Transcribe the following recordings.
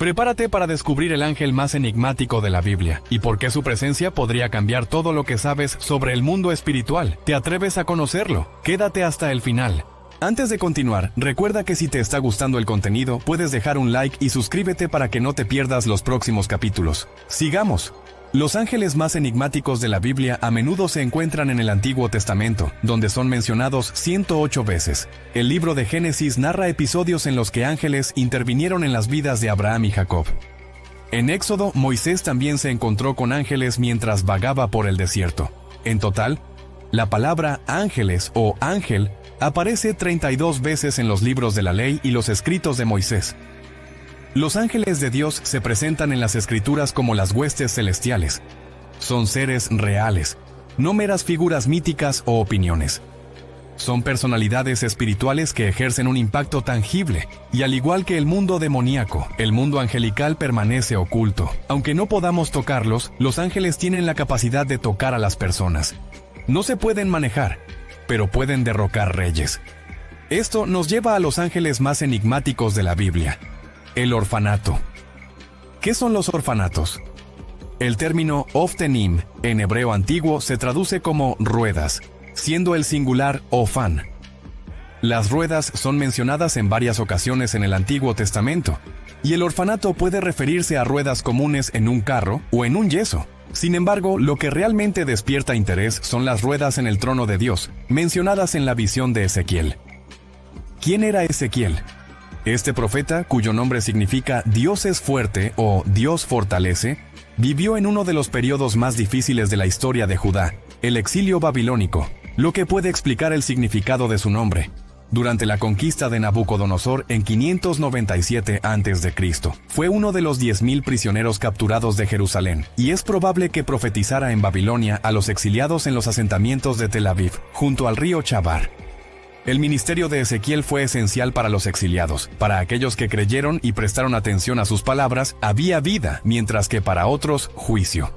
Prepárate para descubrir el ángel más enigmático de la Biblia y por qué su presencia podría cambiar todo lo que sabes sobre el mundo espiritual. ¿Te atreves a conocerlo? Quédate hasta el final. Antes de continuar, recuerda que si te está gustando el contenido, puedes dejar un like y suscríbete para que no te pierdas los próximos capítulos. Sigamos. Los ángeles más enigmáticos de la Biblia a menudo se encuentran en el Antiguo Testamento, donde son mencionados 108 veces. El libro de Génesis narra episodios en los que ángeles intervinieron en las vidas de Abraham y Jacob. En Éxodo, Moisés también se encontró con ángeles mientras vagaba por el desierto. En total, la palabra ángeles o ángel aparece 32 veces en los libros de la ley y los escritos de Moisés. Los ángeles de Dios se presentan en las Escrituras como las huestes celestiales. Son seres reales, no meras figuras míticas o opiniones. Son personalidades espirituales que ejercen un impacto tangible, y al igual que el mundo demoníaco, el mundo angelical permanece oculto. Aunque no podamos tocarlos, los ángeles tienen la capacidad de tocar a las personas. No se pueden manejar, pero pueden derrocar reyes. Esto nos lleva a los ángeles más enigmáticos de la Biblia. El orfanato. ¿Qué son los orfanatos? El término oftenim en hebreo antiguo se traduce como ruedas, siendo el singular ofan. Las ruedas son mencionadas en varias ocasiones en el Antiguo Testamento, y el orfanato puede referirse a ruedas comunes en un carro o en un yeso. Sin embargo, lo que realmente despierta interés son las ruedas en el trono de Dios, mencionadas en la visión de Ezequiel. ¿Quién era Ezequiel? Este profeta, cuyo nombre significa Dios es fuerte o Dios fortalece, vivió en uno de los periodos más difíciles de la historia de Judá, el exilio babilónico, lo que puede explicar el significado de su nombre. Durante la conquista de Nabucodonosor en 597 a.C., fue uno de los 10,000 prisioneros capturados de Jerusalén, y es probable que profetizara en Babilonia a los exiliados en los asentamientos de Tel Aviv, junto al río Chabar. El ministerio de Ezequiel fue esencial para los exiliados. Para aquellos que creyeron y prestaron atención a sus palabras, había vida, mientras que para otros, juicio.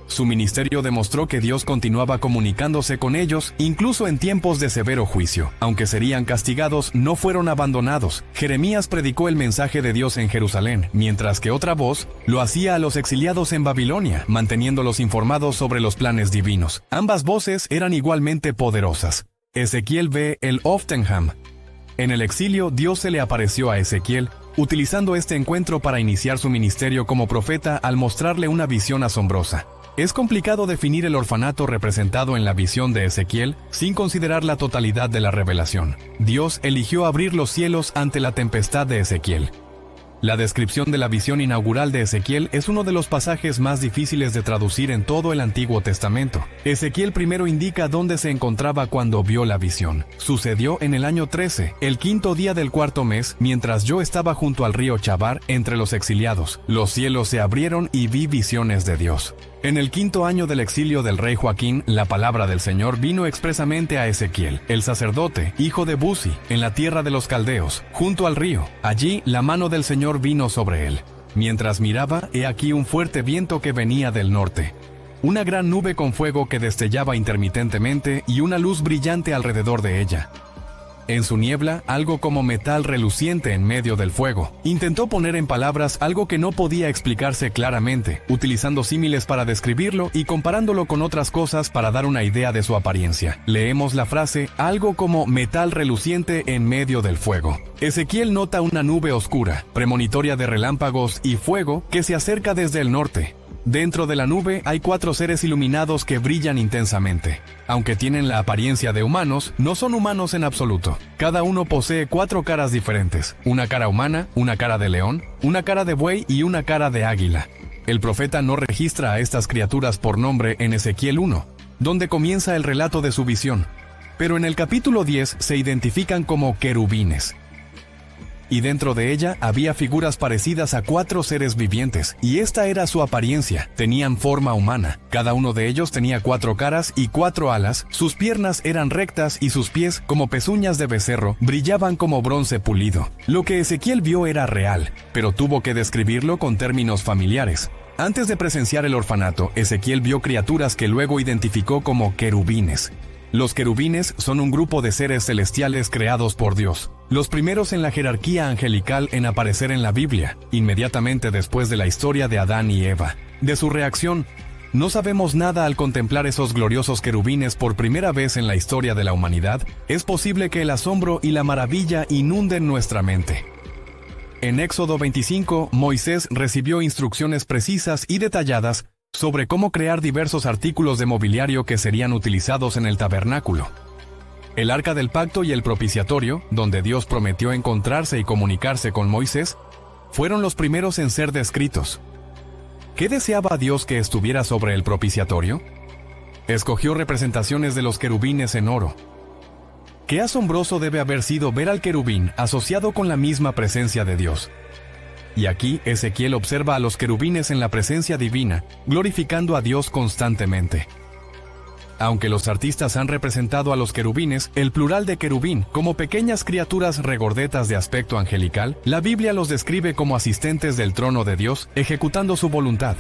Su ministerio demostró que Dios continuaba comunicándose con ellos, incluso en tiempos de severo juicio. Aunque serían castigados, no fueron abandonados. Jeremías predicó el mensaje de Dios en Jerusalén, mientras que otra voz lo hacía a los exiliados en Babilonia, manteniéndolos informados sobre los planes divinos. Ambas voces eran igualmente poderosas. Ezequiel ve el Oftenham. En el exilio, Dios se le apareció a Ezequiel, utilizando este encuentro para iniciar su ministerio como profeta al mostrarle una visión asombrosa. Es complicado definir el orfanato representado en la visión de Ezequiel sin considerar la totalidad de la revelación. Dios eligió abrir los cielos ante la tempestad de Ezequiel. La descripción de la visión inaugural de Ezequiel es uno de los pasajes más difíciles de traducir en todo el Antiguo Testamento. Ezequiel primero indica dónde se encontraba cuando vio la visión. Sucedió en el año 13, el 5º día del 4º mes, mientras yo estaba junto al río Chabar entre los exiliados. Los cielos se abrieron y vi visiones de Dios. En el 5º año del exilio del rey Joaquín, la palabra del Señor vino expresamente a Ezequiel, el sacerdote, hijo de Buzi, en la tierra de los caldeos, junto al río. Allí la mano del Señor vino sobre él. Mientras miraba, he aquí un fuerte viento que venía del norte. Una gran nube con fuego que destellaba intermitentemente y una luz brillante alrededor de ella. En su niebla, algo como metal reluciente en medio del fuego. Intentó poner en palabras algo que no podía explicarse claramente, utilizando símiles para describirlo y comparándolo con otras cosas para dar una idea de su apariencia. Leemos la frase, algo como metal reluciente en medio del fuego. Ezequiel nota una nube oscura, premonitoria de relámpagos y fuego que se acerca desde el norte. Dentro de la nube hay 4 seres iluminados que brillan intensamente. Aunque tienen la apariencia de humanos, no son humanos en absoluto. Cada uno posee 4 caras diferentes. Una cara humana, una cara de león, una cara de buey y una cara de águila. El profeta no registra a estas criaturas por nombre en Ezequiel 1, donde comienza el relato de su visión. Pero en el capítulo 10 se identifican como querubines. Y dentro de ella había figuras parecidas a 4 seres vivientes, y esta era su apariencia. Tenían forma humana. Cada uno de ellos tenía 4 caras y 4 alas, sus piernas eran rectas y sus pies, como pezuñas de becerro, brillaban como bronce pulido. Lo que Ezequiel vio era real, pero tuvo que describirlo con términos familiares. Antes de presenciar el orfanato, Ezequiel vio criaturas que luego identificó como querubines. Los querubines son un grupo de seres celestiales creados por Dios, los primeros en la jerarquía angelical en aparecer en la Biblia, inmediatamente después de la historia de Adán y Eva. De su reacción, no sabemos nada al contemplar esos gloriosos querubines por primera vez en la historia de la humanidad. Es posible que el asombro y la maravilla inunden nuestra mente. En Éxodo 25, Moisés recibió instrucciones precisas y detalladas sobre cómo crear diversos artículos de mobiliario que serían utilizados en el tabernáculo. El arca del pacto y el propiciatorio, donde Dios prometió encontrarse y comunicarse con Moisés, fueron los primeros en ser descritos. ¿Qué deseaba Dios que estuviera sobre el propiciatorio? Escogió representaciones de los querubines en oro. Qué asombroso debe haber sido ver al querubín asociado con la misma presencia de Dios. Y aquí Ezequiel observa a los querubines en la presencia divina, glorificando a Dios constantemente. Aunque los artistas han representado a los querubines, el plural de querubín, como pequeñas criaturas regordetas de aspecto angelical, la Biblia los describe como asistentes del trono de Dios, ejecutando su voluntad.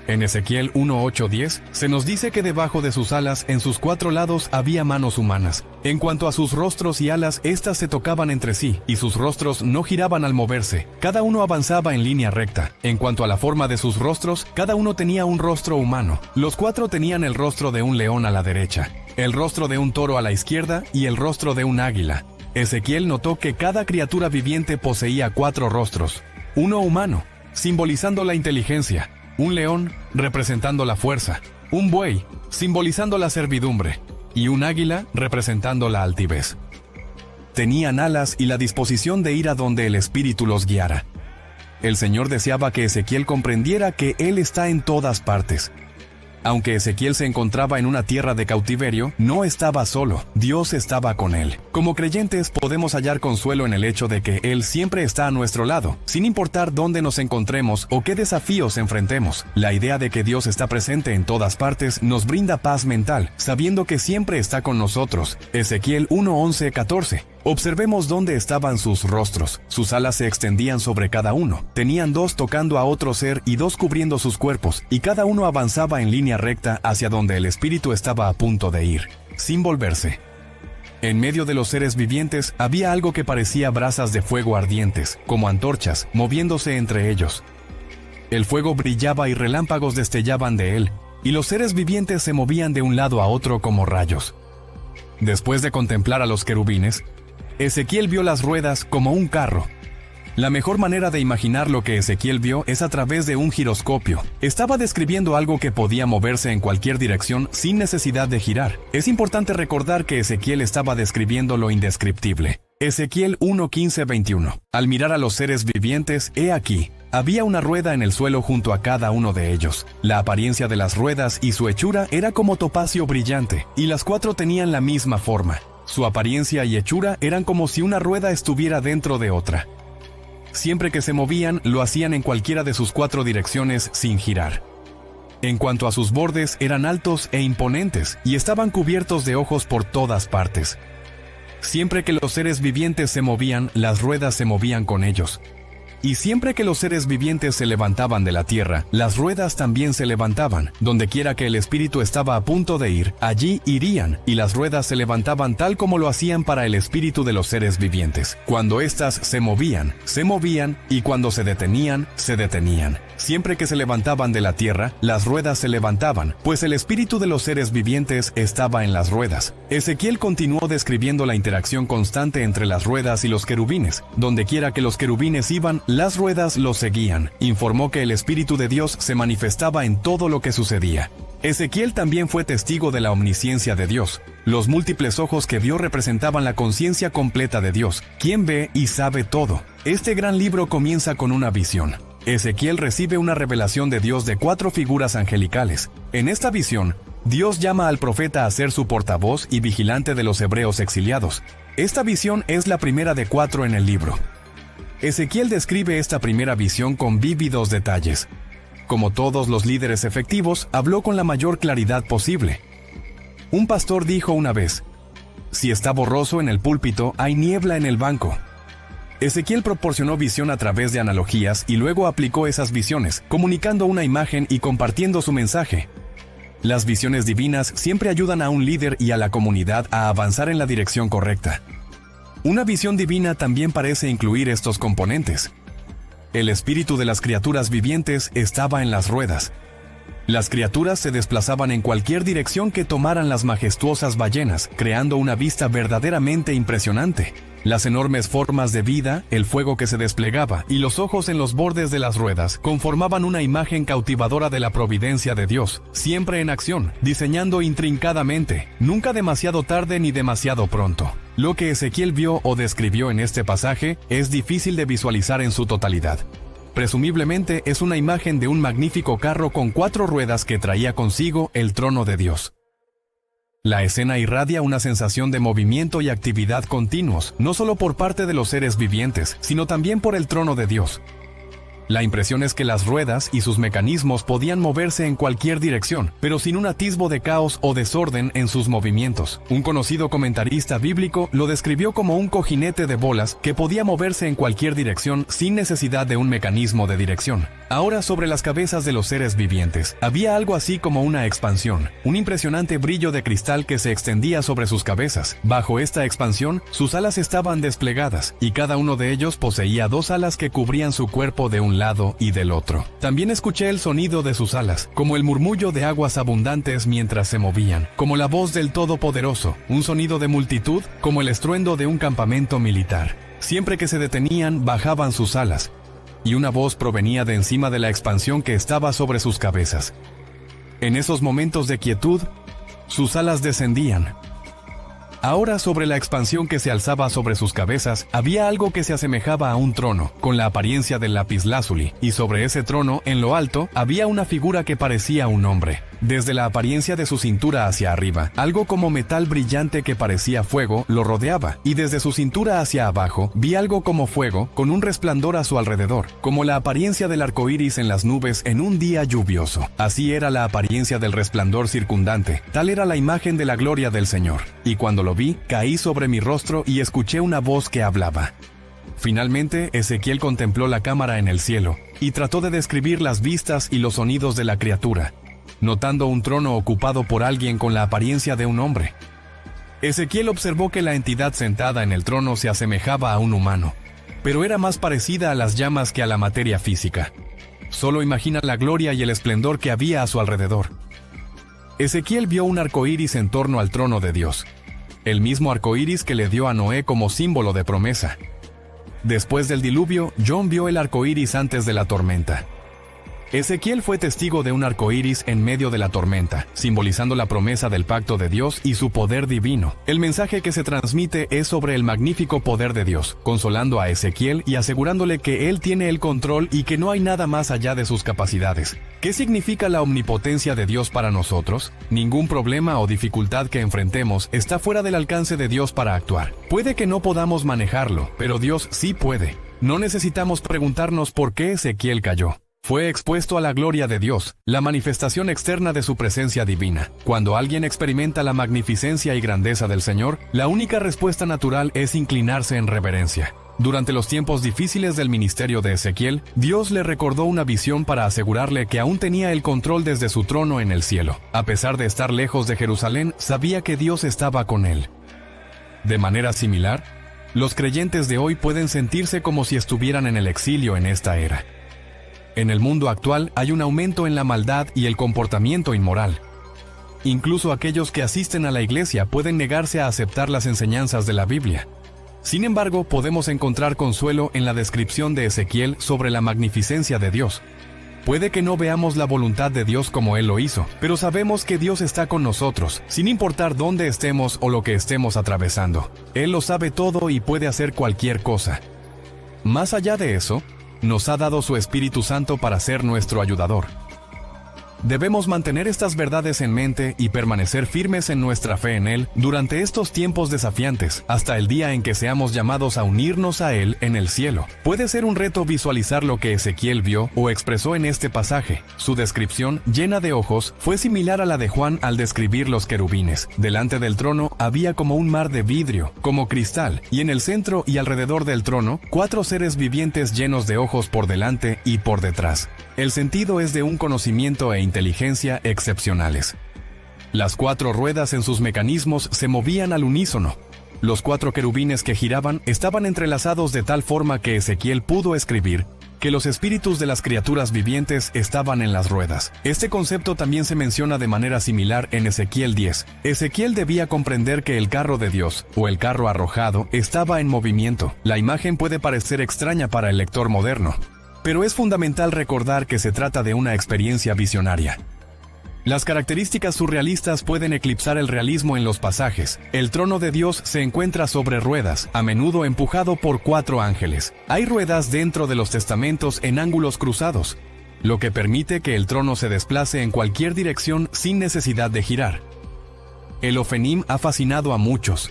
En Ezequiel 1:8-10, se nos dice que debajo de sus alas, en sus 4 lados, había manos humanas. En cuanto a sus rostros y alas, éstas se tocaban entre sí, y sus rostros no giraban al moverse. Cada uno avanzaba en línea recta. En cuanto a la forma de sus rostros, cada uno tenía un rostro humano. Los 4 tenían el rostro de un león a la derecha, el rostro de un toro a la izquierda y el rostro de un águila. Ezequiel notó que cada criatura viviente poseía 4 rostros. Uno humano, simbolizando la inteligencia. Un león, representando la fuerza. Un buey, simbolizando la servidumbre. Y un águila, representando la altivez. Tenían alas y la disposición de ir a donde el Espíritu los guiara. El Señor deseaba que Ezequiel comprendiera que Él está en todas partes. Aunque Ezequiel se encontraba en una tierra de cautiverio, no estaba solo, Dios estaba con él. Como creyentes podemos hallar consuelo en el hecho de que Él siempre está a nuestro lado, sin importar dónde nos encontremos o qué desafíos enfrentemos. La idea de que Dios está presente en todas partes nos brinda paz mental, sabiendo que siempre está con nosotros. Ezequiel 1:11-14. Observemos dónde estaban sus rostros. Sus alas se extendían sobre cada uno. Tenían 2 tocando a otro ser y 2 cubriendo sus cuerpos, y cada uno avanzaba en línea recta hacia donde el Espíritu estaba a punto de ir, sin volverse. En medio de los seres vivientes había algo que parecía brasas de fuego ardientes, como antorchas, moviéndose entre ellos. El fuego brillaba y relámpagos destellaban de él, y los seres vivientes se movían de un lado a otro como rayos. Después de contemplar a los querubines, Ezequiel vio las ruedas como un carro. La mejor manera de imaginar lo que Ezequiel vio es a través de un giroscopio. Estaba describiendo algo que podía moverse en cualquier dirección sin necesidad de girar. Es importante recordar que Ezequiel estaba describiendo lo indescriptible. Ezequiel 1:15-21. Al mirar a los seres vivientes, he aquí, había una rueda en el suelo junto a cada uno de ellos. La apariencia de las ruedas y su hechura era como topacio brillante, y las 4 tenían la misma forma. Su apariencia y hechura eran como si una rueda estuviera dentro de otra. Siempre que se movían, lo hacían en cualquiera de sus 4 direcciones sin girar. En cuanto a sus bordes, eran altos e imponentes, y estaban cubiertos de ojos por todas partes. Siempre que los seres vivientes se movían, las ruedas se movían con ellos. Y siempre que los seres vivientes se levantaban de la tierra, las ruedas también se levantaban. Donde quiera que el espíritu estaba a punto de ir, allí irían, y las ruedas se levantaban tal como lo hacían para el espíritu de los seres vivientes. Cuando éstas se movían, y cuando se detenían, se detenían. Siempre que se levantaban de la tierra, las ruedas se levantaban, pues el espíritu de los seres vivientes estaba en las ruedas. Ezequiel continuó describiendo la interacción constante entre las ruedas y los querubines. Donde quiera que los querubines iban, las ruedas los seguían. Informó que el Espíritu de Dios se manifestaba en todo lo que sucedía. Ezequiel también fue testigo de la omnisciencia de Dios. Los múltiples ojos que vio representaban la conciencia completa de Dios, quien ve y sabe todo. Este gran libro comienza con una visión. Ezequiel recibe una revelación de Dios de 4 figuras angelicales. En esta visión, Dios llama al profeta a ser su portavoz y vigilante de los hebreos exiliados. Esta visión es la primera de 4 en el libro. Ezequiel describe esta primera visión con vívidos detalles. Como todos los líderes efectivos, habló con la mayor claridad posible. Un pastor dijo una vez: si está borroso en el púlpito, hay niebla en el banco. Ezequiel proporcionó visión a través de analogías y luego aplicó esas visiones, comunicando una imagen y compartiendo su mensaje. Las visiones divinas siempre ayudan a un líder y a la comunidad a avanzar en la dirección correcta. Una visión divina también parece incluir estos componentes. El espíritu de las criaturas vivientes estaba en las ruedas. Las criaturas se desplazaban en cualquier dirección que tomaran las majestuosas ballenas, creando una vista verdaderamente impresionante. Las enormes formas de vida, el fuego que se desplegaba y los ojos en los bordes de las ruedas conformaban una imagen cautivadora de la providencia de Dios, siempre en acción, diseñando intrincadamente, nunca demasiado tarde ni demasiado pronto. Lo que Ezequiel vio o describió en este pasaje es difícil de visualizar en su totalidad. Presumiblemente es una imagen de un magnífico carro con 4 ruedas que traía consigo el trono de Dios. La escena irradia una sensación de movimiento y actividad continuos, no solo por parte de los seres vivientes, sino también por el trono de Dios. La impresión es que las ruedas y sus mecanismos podían moverse en cualquier dirección, pero sin un atisbo de caos o desorden en sus movimientos. Un conocido comentarista bíblico lo describió como un cojinete de bolas que podía moverse en cualquier dirección sin necesidad de un mecanismo de dirección. Ahora, sobre las cabezas de los seres vivientes, había algo así como una expansión, un impresionante brillo de cristal que se extendía sobre sus cabezas. Bajo esta expansión, sus alas estaban desplegadas, y cada uno de ellos poseía 2 alas que cubrían su cuerpo de un lado y del otro. También escuché el sonido de sus alas, como el murmullo de aguas abundantes mientras se movían, como la voz del Todopoderoso, un sonido de multitud, como el estruendo de un campamento militar. Siempre que se detenían, bajaban sus alas, y una voz provenía de encima de la expansión que estaba sobre sus cabezas. En esos momentos de quietud, sus alas descendían. Ahora, sobre la expansión que se alzaba sobre sus cabezas, había algo que se asemejaba a un trono, con la apariencia del lapislázuli, y sobre ese trono, en lo alto, había una figura que parecía un hombre. Desde la apariencia de su cintura hacia arriba, algo como metal brillante que parecía fuego lo rodeaba, y desde su cintura hacia abajo, vi algo como fuego, con un resplandor a su alrededor, como la apariencia del arco iris en las nubes en un día lluvioso. Así era la apariencia del resplandor circundante, tal era la imagen de la gloria del Señor. Y cuando lo vi, caí sobre mi rostro y escuché una voz que hablaba. Finalmente, Ezequiel contempló la cámara en el cielo, y trató de describir las vistas y los sonidos de la criatura, notando un trono ocupado por alguien con la apariencia de un hombre. Ezequiel observó que la entidad sentada en el trono se asemejaba a un humano, pero era más parecida a las llamas que a la materia física. Solo imagina la gloria y el esplendor que había a su alrededor. Ezequiel vio un arco iris en torno al trono de Dios, el mismo arco iris que le dio a Noé como símbolo de promesa. Después del diluvio, John vio el arco iris antes de la tormenta. Ezequiel fue testigo de un arco iris en medio de la tormenta, simbolizando la promesa del pacto de Dios y su poder divino. El mensaje que se transmite es sobre el magnífico poder de Dios, consolando a Ezequiel y asegurándole que él tiene el control y que no hay nada más allá de sus capacidades. ¿Qué significa la omnipotencia de Dios para nosotros? Ningún problema o dificultad que enfrentemos está fuera del alcance de Dios para actuar. Puede que no podamos manejarlo, pero Dios sí puede. No necesitamos preguntarnos por qué Ezequiel cayó. Fue expuesto a la gloria de Dios, la manifestación externa de su presencia divina. Cuando alguien experimenta la magnificencia y grandeza del Señor, la única respuesta natural es inclinarse en reverencia. Durante los tiempos difíciles del ministerio de Ezequiel, Dios le recordó una visión para asegurarle que aún tenía el control desde su trono en el cielo. A pesar de estar lejos de Jerusalén, sabía que Dios estaba con él. De manera similar, los creyentes de hoy pueden sentirse como si estuvieran en el exilio en esta era. En el mundo actual hay un aumento en la maldad y el comportamiento inmoral. Incluso aquellos que asisten a la iglesia pueden negarse a aceptar las enseñanzas de la Biblia. Sin embargo, podemos encontrar consuelo en la descripción de Ezequiel sobre la magnificencia de Dios. Puede que no veamos la voluntad de Dios como Él lo hizo, pero sabemos que Dios está con nosotros, sin importar dónde estemos o lo que estemos atravesando. Él lo sabe todo y puede hacer cualquier cosa. Más allá de eso, nos ha dado su Espíritu Santo para ser nuestro ayudador. Debemos mantener estas verdades en mente y permanecer firmes en nuestra fe en Él durante estos tiempos desafiantes, hasta el día en que seamos llamados a unirnos a Él en el cielo. Puede ser un reto visualizar lo que Ezequiel vio o expresó en este pasaje. Su descripción, llena de ojos, fue similar a la de Juan al describir los querubines. Delante del trono había como un mar de vidrio, como cristal, y en el centro y alrededor del trono, 4 seres vivientes llenos de ojos por delante y por detrás. El sentido es de un conocimiento e inteligencia excepcionales. Las 4 ruedas en sus mecanismos se movían al unísono. Los 4 querubines que giraban estaban entrelazados de tal forma que Ezequiel pudo escribir que los espíritus de las criaturas vivientes estaban en las ruedas. Este concepto también se menciona de manera similar en Ezequiel 10. Ezequiel debía comprender que el carro de Dios, o el carro arrojado, estaba en movimiento. La imagen puede parecer extraña para el lector moderno, pero es fundamental recordar que se trata de una experiencia visionaria. Las características surrealistas pueden eclipsar el realismo en los pasajes. El trono de Dios se encuentra sobre ruedas, a menudo empujado por 4 ángeles. Hay ruedas dentro de los testamentos en ángulos cruzados, lo que permite que el trono se desplace en cualquier dirección sin necesidad de girar. El Ofenim ha fascinado a muchos,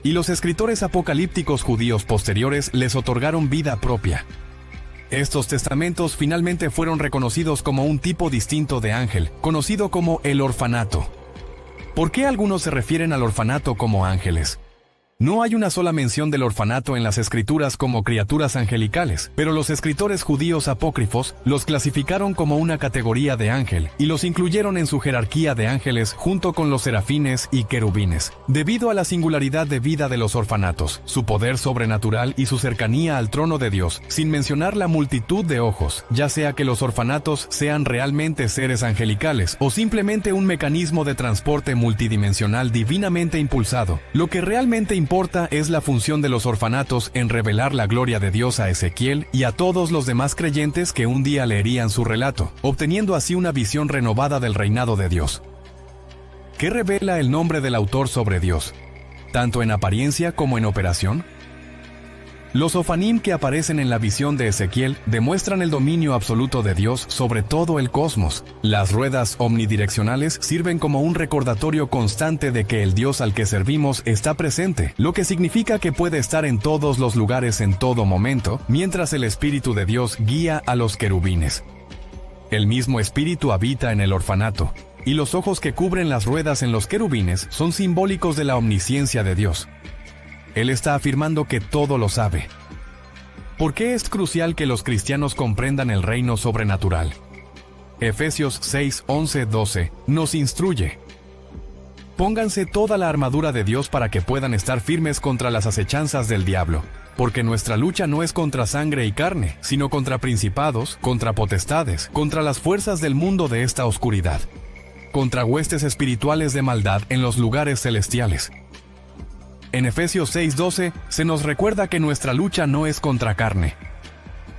y los escritores apocalípticos judíos posteriores les otorgaron vida propia. Estos testamentos finalmente fueron reconocidos como un tipo distinto de ángel, conocido como el orfanato. ¿Por qué algunos se refieren al orfanato como ángeles? No hay una sola mención del orfanato en las escrituras como criaturas angelicales, pero los escritores judíos apócrifos los clasificaron como una categoría de ángel y los incluyeron en su jerarquía de ángeles junto con los serafines y querubines. Debido a la singularidad de vida de los orfanatos, su poder sobrenatural y su cercanía al trono de Dios, sin mencionar la multitud de ojos, ya sea que los orfanatos sean realmente seres angelicales o simplemente un mecanismo de transporte multidimensional divinamente impulsado, lo que realmente importa es la función de los orfanatos en revelar la gloria de Dios a Ezequiel y a todos los demás creyentes que un día leerían su relato, obteniendo así una visión renovada del reinado de Dios. ¿Qué revela el nombre del autor sobre Dios, tanto en apariencia como en operación? Los Ofanim que aparecen en la visión de Ezequiel demuestran el dominio absoluto de Dios sobre todo el cosmos. Las ruedas omnidireccionales sirven como un recordatorio constante de que el Dios al que servimos está presente, lo que significa que puede estar en todos los lugares en todo momento, mientras el Espíritu de Dios guía a los querubines. El mismo Espíritu habita en el orfanato, y los ojos que cubren las ruedas en los querubines son simbólicos de la omnisciencia de Dios. Él está afirmando que todo lo sabe. ¿Por qué es crucial que los cristianos comprendan el reino sobrenatural? Efesios 6, 11, 12 nos instruye: pónganse toda la armadura de Dios para que puedan estar firmes contra las acechanzas del diablo, porque nuestra lucha no es contra sangre y carne, sino contra principados, contra potestades, contra las fuerzas del mundo de esta oscuridad, contra huestes espirituales de maldad en los lugares celestiales. En Efesios 6:12 se nos recuerda que nuestra lucha no es contra carne.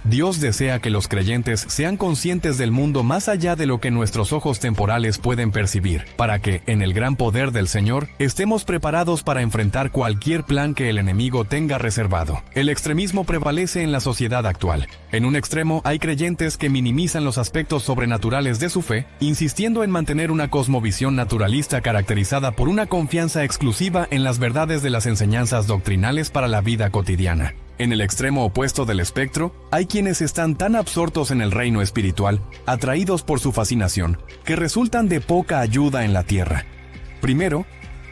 Dios desea que los creyentes sean conscientes del mundo más allá de lo que nuestros ojos temporales pueden percibir, para que, en el gran poder del Señor, estemos preparados para enfrentar cualquier plan que el enemigo tenga reservado. El extremismo prevalece en la sociedad actual. En un extremo hay creyentes que minimizan los aspectos sobrenaturales de su fe, insistiendo en mantener una cosmovisión naturalista caracterizada por una confianza exclusiva en las verdades de las enseñanzas doctrinales para la vida cotidiana. En el extremo opuesto del espectro, hay quienes están tan absortos en el reino espiritual, atraídos por su fascinación, que resultan de poca ayuda en la tierra. Primero,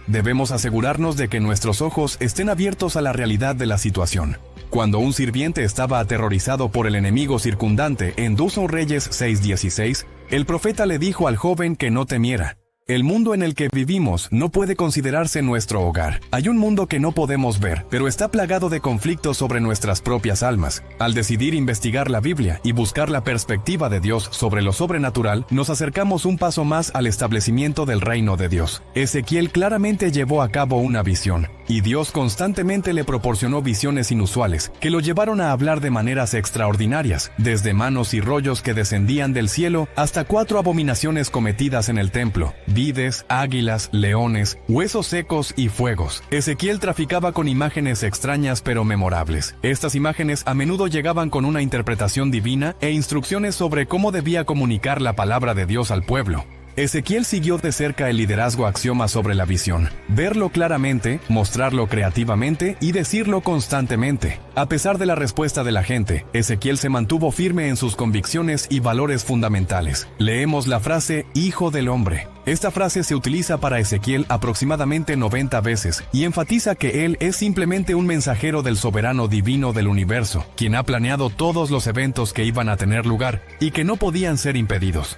debemos asegurarnos de que nuestros ojos estén abiertos a la realidad de la situación. Cuando un sirviente estaba aterrorizado por el enemigo circundante en 2 Reyes 6:16, el profeta le dijo al joven que no temiera. El mundo en el que vivimos no puede considerarse nuestro hogar. Hay un mundo que no podemos ver, pero está plagado de conflictos sobre nuestras propias almas. Al decidir investigar la Biblia y buscar la perspectiva de Dios sobre lo sobrenatural, nos acercamos un paso más al establecimiento del reino de Dios. Ezequiel claramente llevó a cabo una visión, y Dios constantemente le proporcionó visiones inusuales, que lo llevaron a hablar de maneras extraordinarias, desde manos y rollos que descendían del cielo hasta 4 abominaciones cometidas en el templo: vides, águilas, leones, huesos secos y fuegos. Ezequiel traficaba con imágenes extrañas pero memorables. Estas imágenes a menudo llegaban con una interpretación divina e instrucciones sobre cómo debía comunicar la palabra de Dios al pueblo. Ezequiel siguió de cerca el liderazgo axioma sobre la visión: verlo claramente, mostrarlo creativamente y decirlo constantemente. A pesar de la respuesta de la gente, Ezequiel se mantuvo firme en sus convicciones y valores fundamentales. Leemos la frase «Hijo del hombre». Esta frase se utiliza para Ezequiel aproximadamente 90 veces y enfatiza que él es simplemente un mensajero del soberano divino del universo, quien ha planeado todos los eventos que iban a tener lugar y que no podían ser impedidos.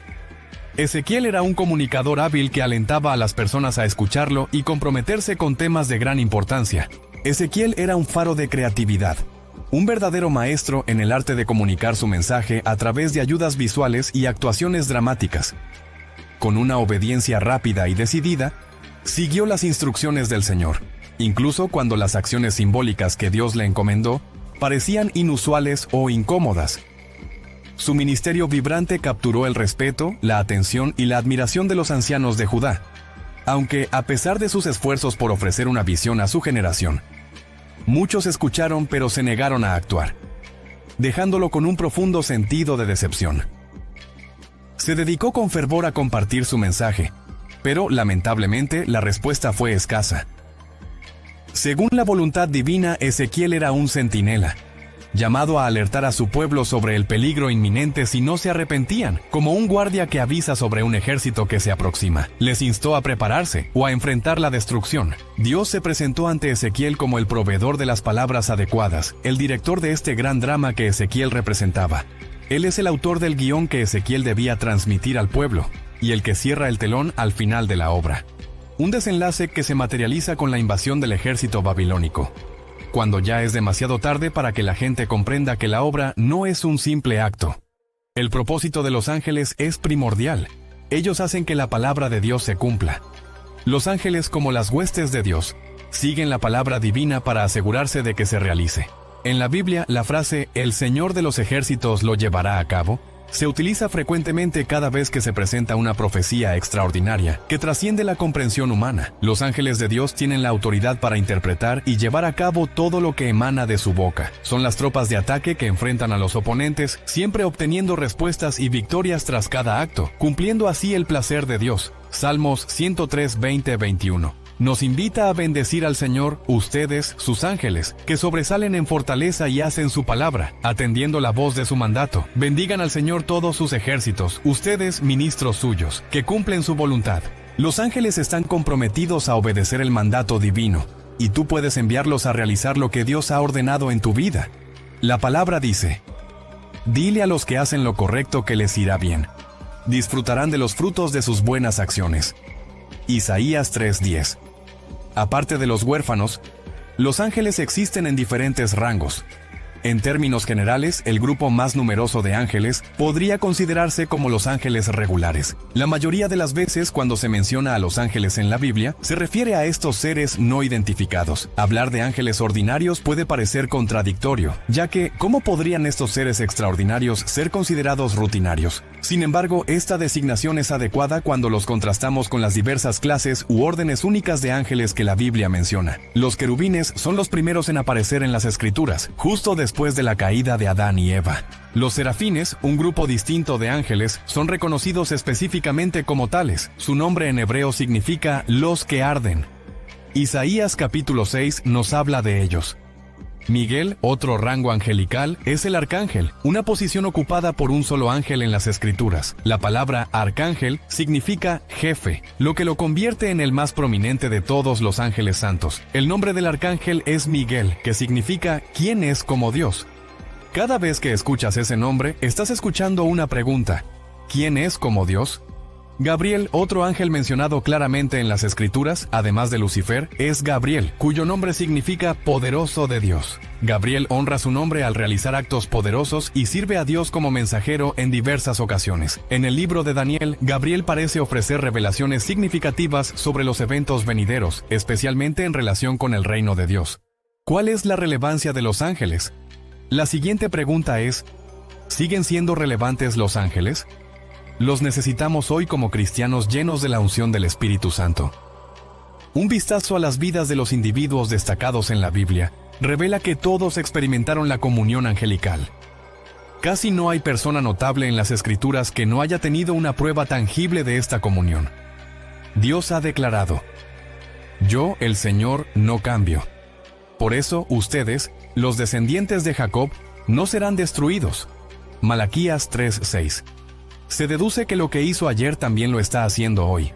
Ezequiel era un comunicador hábil que alentaba a las personas a escucharlo y comprometerse con temas de gran importancia. Ezequiel era un faro de creatividad, un verdadero maestro en el arte de comunicar su mensaje a través de ayudas visuales y actuaciones dramáticas. Con una obediencia rápida y decidida, siguió las instrucciones del Señor, incluso cuando las acciones simbólicas que Dios le encomendó parecían inusuales o incómodas. Su ministerio vibrante capturó el respeto, la atención y la admiración de los ancianos de Judá, aunque a pesar de sus esfuerzos por ofrecer una visión a su generación, muchos escucharon pero se negaron a actuar, dejándolo con un profundo sentido de decepción. Se dedicó con fervor a compartir su mensaje, pero lamentablemente la respuesta fue escasa. Según la voluntad divina, Ezequiel era un centinela, llamado a alertar a su pueblo sobre el peligro inminente si no se arrepentían, como un guardia que avisa sobre un ejército que se aproxima. Les instó a prepararse o a enfrentar la destrucción. Dios se presentó ante Ezequiel como el proveedor de las palabras adecuadas, el director de este gran drama que Ezequiel representaba. Él es el autor del guión que Ezequiel debía transmitir al pueblo, y el que cierra el telón al final de la obra. Un desenlace que se materializa con la invasión del ejército babilónico, cuando ya es demasiado tarde para que la gente comprenda que la obra no es un simple acto. El propósito de los ángeles es primordial. Ellos hacen que la palabra de Dios se cumpla. Los ángeles, como las huestes de Dios, siguen la palabra divina para asegurarse de que se realice. En la Biblia, la frase «El Señor de los ejércitos lo llevará a cabo» se utiliza frecuentemente cada vez que se presenta una profecía extraordinaria que trasciende la comprensión humana. Los ángeles de Dios tienen la autoridad para interpretar y llevar a cabo todo lo que emana de su boca. Son las tropas de ataque que enfrentan a los oponentes, siempre obteniendo respuestas y victorias tras cada acto, cumpliendo así el placer de Dios. Salmos 103, 20-21. Nos invita a bendecir al Señor, ustedes, sus ángeles, que sobresalen en fortaleza y hacen su palabra, atendiendo la voz de su mandato. Bendigan al Señor todos sus ejércitos, ustedes, ministros suyos, que cumplen su voluntad. Los ángeles están comprometidos a obedecer el mandato divino, y tú puedes enviarlos a realizar lo que Dios ha ordenado en tu vida. La palabra dice: dile a los que hacen lo correcto que les irá bien. Disfrutarán de los frutos de sus buenas acciones. Isaías 3:10. Aparte de los huérfanos, los ángeles existen en diferentes rangos. En términos generales, el grupo más numeroso de ángeles podría considerarse como los ángeles regulares. La mayoría de las veces cuando se menciona a los ángeles en la Biblia, se refiere a estos seres no identificados. Hablar de ángeles ordinarios puede parecer contradictorio, ya que ¿cómo podrían estos seres extraordinarios ser considerados rutinarios? Sin embargo, esta designación es adecuada cuando los contrastamos con las diversas clases u órdenes únicas de ángeles que la Biblia menciona. Los querubines son los primeros en aparecer en las Escrituras, justo después de la caída de Adán y Eva. Los serafines, un grupo distinto de ángeles, son reconocidos específicamente como tales. Su nombre en hebreo significa «los que arden». Isaías capítulo 6 nos habla de ellos. Miguel, otro rango angelical, es el arcángel, una posición ocupada por un solo ángel en las Escrituras. La palabra arcángel significa jefe, lo que lo convierte en el más prominente de todos los ángeles santos. El nombre del arcángel es Miguel, que significa ¿quién es como Dios? Cada vez que escuchas ese nombre, estás escuchando una pregunta: ¿quién es como Dios? Gabriel, otro ángel mencionado claramente en las Escrituras, además de Lucifer, es Gabriel, cuyo nombre significa poderoso de Dios. Gabriel honra su nombre al realizar actos poderosos y sirve a Dios como mensajero en diversas ocasiones. En el libro de Daniel, Gabriel parece ofrecer revelaciones significativas sobre los eventos venideros, especialmente en relación con el reino de Dios. ¿Cuál es la relevancia de los ángeles? La siguiente pregunta es: ¿siguen siendo relevantes los ángeles? Los necesitamos hoy como cristianos llenos de la unción del Espíritu Santo. Un vistazo a las vidas de los individuos destacados en la Biblia revela que todos experimentaron la comunión angelical. Casi no hay persona notable en las Escrituras que no haya tenido una prueba tangible de esta comunión. Dios ha declarado: yo, el Señor, no cambio. Por eso ustedes, los descendientes de Jacob, no serán destruidos. Malaquías 3:6. Se deduce que lo que hizo ayer también lo está haciendo hoy.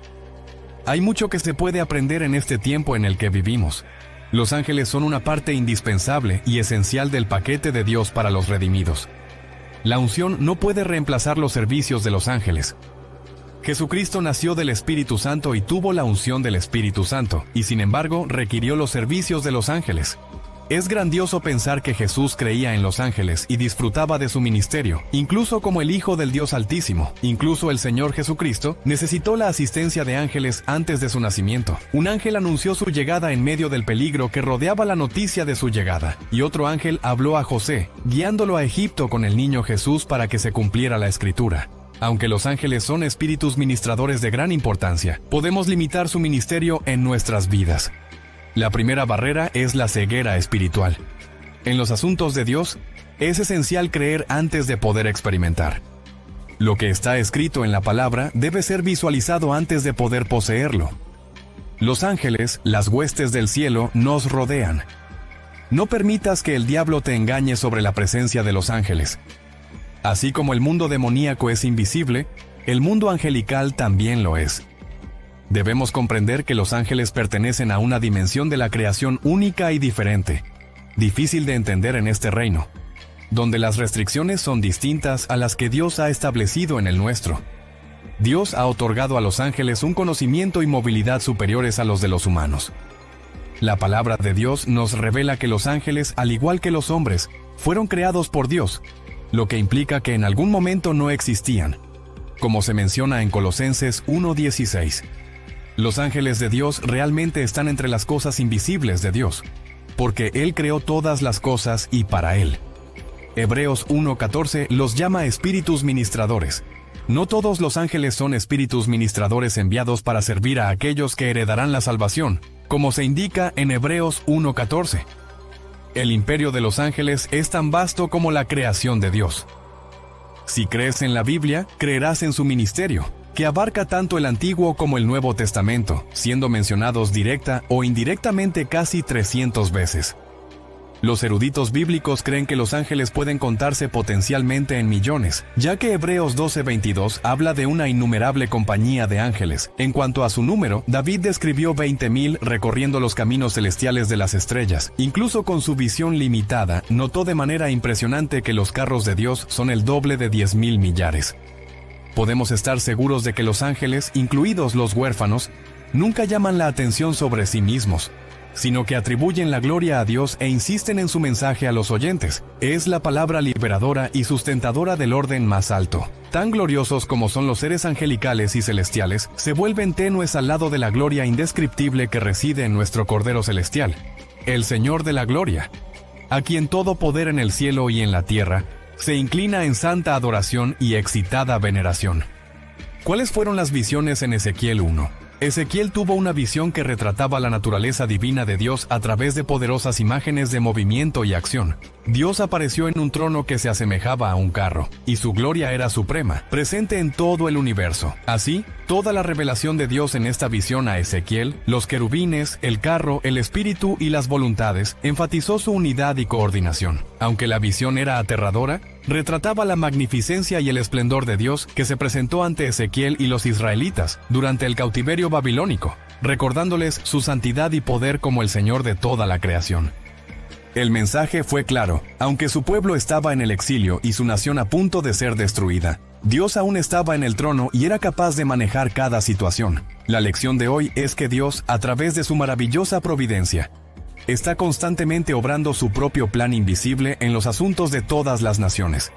Hay mucho que se puede aprender en este tiempo en el que vivimos. Los ángeles son una parte indispensable y esencial del paquete de Dios para los redimidos. La unción no puede reemplazar los servicios de los ángeles. Jesucristo nació del Espíritu Santo y tuvo la unción del Espíritu Santo, y sin embargo requirió los servicios de los ángeles. Es grandioso pensar que Jesús creía en los ángeles y disfrutaba de su ministerio, incluso como el Hijo del Dios Altísimo. Incluso el Señor Jesucristo necesitó la asistencia de ángeles antes de su nacimiento. Un ángel anunció su llegada en medio del peligro que rodeaba la noticia de su llegada, y otro ángel habló a José, guiándolo a Egipto con el niño Jesús para que se cumpliera la Escritura. Aunque los ángeles son espíritus ministradores de gran importancia, podemos limitar su ministerio en nuestras vidas. La primera barrera es la ceguera espiritual. En los asuntos de Dios, es esencial creer antes de poder experimentar. Lo que está escrito en la palabra debe ser visualizado antes de poder poseerlo. Los ángeles, las huestes del cielo, nos rodean. No permitas que el diablo te engañe sobre la presencia de los ángeles. Así como el mundo demoníaco es invisible, el mundo angelical también lo es. Debemos comprender que los ángeles pertenecen a una dimensión de la creación única y diferente, difícil de entender en este reino, donde las restricciones son distintas a las que Dios ha establecido en el nuestro. Dios ha otorgado a los ángeles un conocimiento y movilidad superiores a los de los humanos. La palabra de Dios nos revela que los ángeles, al igual que los hombres, fueron creados por Dios, lo que implica que en algún momento no existían, como se menciona en Colosenses 1:16. Los ángeles de Dios realmente están entre las cosas invisibles de Dios, porque Él creó todas las cosas y para Él. Hebreos 1:14 los llama espíritus ministradores. No todos los ángeles son espíritus ministradores enviados para servir a aquellos que heredarán la salvación, como se indica en Hebreos 1:14. El imperio de los ángeles es tan vasto como la creación de Dios. Si crees en la Biblia, creerás en su ministerio, que abarca tanto el Antiguo como el Nuevo Testamento, siendo mencionados directa o indirectamente casi 300 veces. Los eruditos bíblicos creen que los ángeles pueden contarse potencialmente en millones, ya que Hebreos 12:22 habla de una innumerable compañía de ángeles. En cuanto a su número, David describió 20,000 recorriendo los caminos celestiales de las estrellas. Incluso con su visión limitada, notó de manera impresionante que los carros de Dios son el doble de 10,000 millares. Podemos estar seguros de que los ángeles, incluidos los huérfanos, nunca llaman la atención sobre sí mismos, sino que atribuyen la gloria a Dios e insisten en su mensaje a los oyentes. Es la palabra liberadora y sustentadora del orden más alto. Tan gloriosos como son los seres angelicales y celestiales, se vuelven tenues al lado de la gloria indescriptible que reside en nuestro Cordero Celestial, el Señor de la Gloria, a quien todo poder en el cielo y en la tierra se inclina en santa adoración y excitada veneración. ¿Cuáles fueron las visiones en Ezequiel 1? Ezequiel tuvo una visión que retrataba la naturaleza divina de Dios a través de poderosas imágenes de movimiento y acción. Dios apareció en un trono que se asemejaba a un carro, y su gloria era suprema, presente en todo el universo. Así, toda la revelación de Dios en esta visión a Ezequiel, los querubines, el carro, el espíritu y las voluntades, enfatizó su unidad y coordinación. Aunque la visión era aterradora, retrataba la magnificencia y el esplendor de Dios que se presentó ante Ezequiel y los israelitas durante el cautiverio babilónico, recordándoles su santidad y poder como el Señor de toda la creación. El mensaje fue claro: aunque su pueblo estaba en el exilio y su nación a punto de ser destruida, Dios aún estaba en el trono y era capaz de manejar cada situación. La lección de hoy es que Dios, a través de su maravillosa providencia, está constantemente obrando su propio plan invisible en los asuntos de todas las naciones.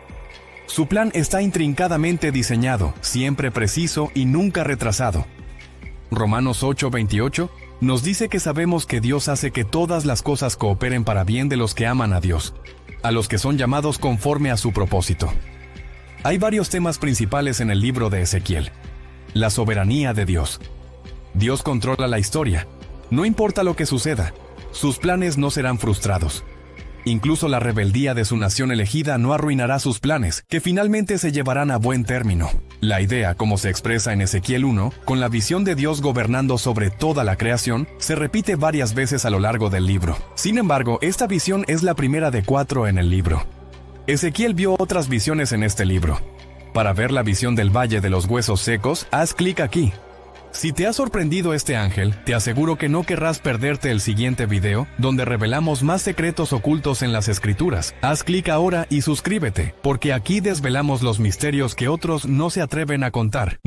Su plan está intrincadamente diseñado, siempre preciso y nunca retrasado. Romanos 8:28 nos dice que sabemos que Dios hace que todas las cosas cooperen para bien de los que aman a Dios, a los que son llamados conforme a su propósito. Hay varios temas principales en el libro de Ezequiel. La soberanía de Dios. Dios controla la historia. No importa lo que suceda, sus planes no serán frustrados. Incluso la rebeldía de su nación elegida no arruinará sus planes, que finalmente se llevarán a buen término. La idea, como se expresa en Ezequiel 1, con la visión de Dios gobernando sobre toda la creación, se repite varias veces a lo largo del libro. Sin embargo, esta visión es la primera de 4 en el libro. Ezequiel vio otras visiones en este libro. Para ver la visión del Valle de los Huesos Secos, haz clic aquí. Si te ha sorprendido este ángel, te aseguro que no querrás perderte el siguiente video, donde revelamos más secretos ocultos en las Escrituras. Haz clic ahora y suscríbete, porque aquí desvelamos los misterios que otros no se atreven a contar.